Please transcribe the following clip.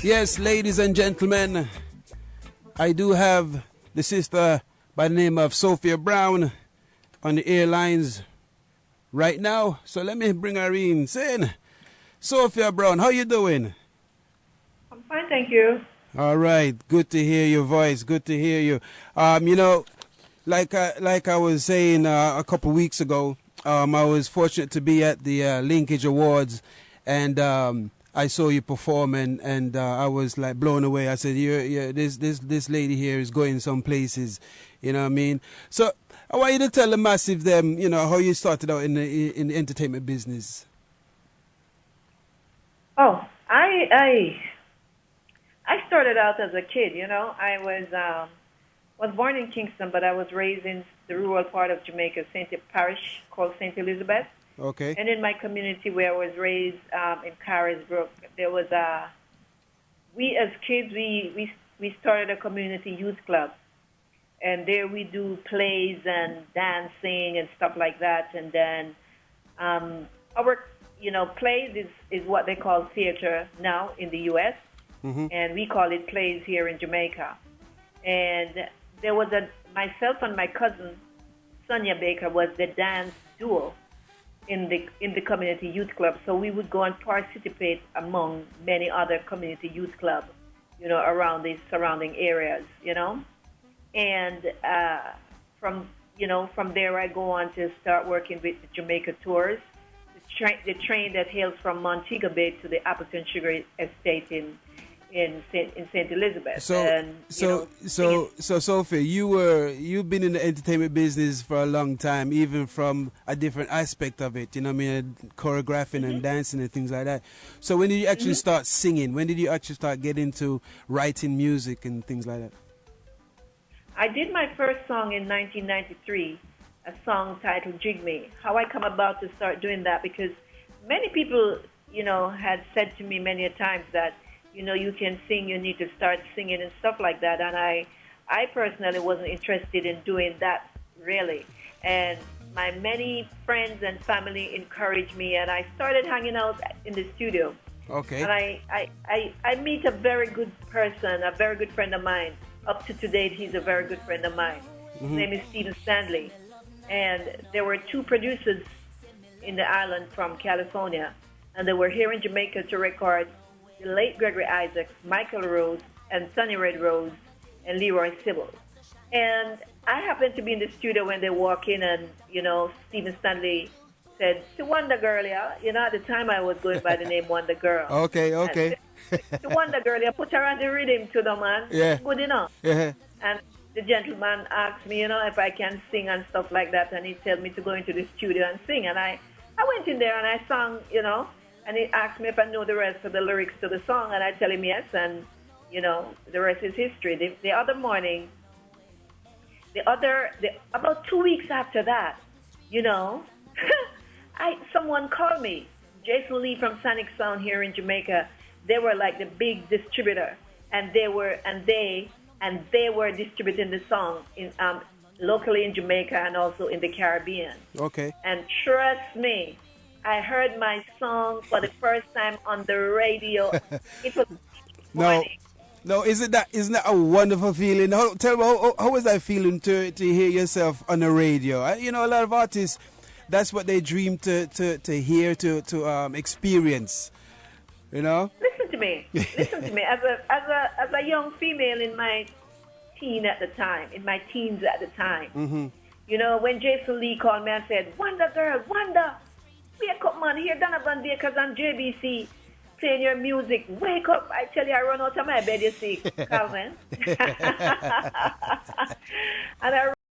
Yes, ladies and gentlemen, I do have the sister by the name of Sophia Brown on the airlines right now. So let me bring her in. Saying, Sophia Brown, how you doing? I'm fine, thank you. All right, good to hear your voice. Good to hear you. Like I was saying a couple weeks ago, I was fortunate to be at the Linkage Awards, and I saw you perform, and I was like blown away. I said, this lady here is going some places, you know what I mean? So I want you to tell the massive them, how you started out in the entertainment business. Oh, I started out as a kid. I was born in Kingston, but I was raised in the rural part of Jamaica, parish called St. Elizabeth. Okay. And in my community where I was raised in Carisbrook, there was we as kids, we started a community youth club. And there we do plays and dancing and stuff like that. And then our, plays is what they call theater now in the U.S. Mm-hmm. And we call it plays here in Jamaica. And there was myself and my cousin, Sonia Baker, was the dance duo in the community youth club. So we would go and participate among many other community youth clubs, around the surrounding areas, And from there I go on to start working with the Jamaica Tours, the train that hails from Montego Bay to the Appleton Sugar Estate in St. Elizabeth. So Sophia, you've been in the entertainment business for a long time, even from a different aspect of it. Choreographing and dancing and things like that. So when did you actually start singing? When did you actually start getting into writing music and things like that? I did my first song in 1993, a song titled "Jig Me." How I come about to start doing that, because many people, had said to me many a times that, you can sing, you need to start singing and stuff like that. And I personally wasn't interested in doing that, really. And my many friends and family encouraged me, and I started hanging out in the studio. Okay. And I meet a very good person, a very good friend of mine. Up to date, he's a very good friend of mine. His name is Stephen Stanley. And there were two producers in the island from California, and they were here in Jamaica to record the late Gregory Isaacs, Michael Rose, and Sonny Red Rose, and Leroy Sybil. And I happened to be in the studio when they walk in, and, Stephen Stanley said, "To Wonder Girl, yeah." At the time I was going by the name Wonder Girl. Okay. To Wonder Girl, yeah, put her on the rhythm to the man. Yeah. Good enough. Yeah. And the gentleman asked me, if I can sing and stuff like that, and he told me to go into the studio and sing. And I went in there and I sang, and he asked me if I know the rest of the lyrics to the song, and I tell him yes, and, the rest is history. The other morning, about 2 weeks after that, someone called me, Jason Lee from Sonic Sound here in Jamaica. They were like the big distributor, and they were distributing the song in locally in Jamaica and also in the Caribbean. Okay. And trust me, I heard my song for the first time on the radio. It was morning. No, isn't that a wonderful feeling? Tell me, how was that feeling to hear yourself on the radio? A lot of artists, that's what they dream to hear, to experience. Listen to me. As a young female in my teens at the time, when Jason Lee called me and said, "Wonder Girl, Wonder, wake up, man, here Donovan Bakers on JBC playing your music. Wake up." I tell you, I run out of my bed, you see, Calvin. And I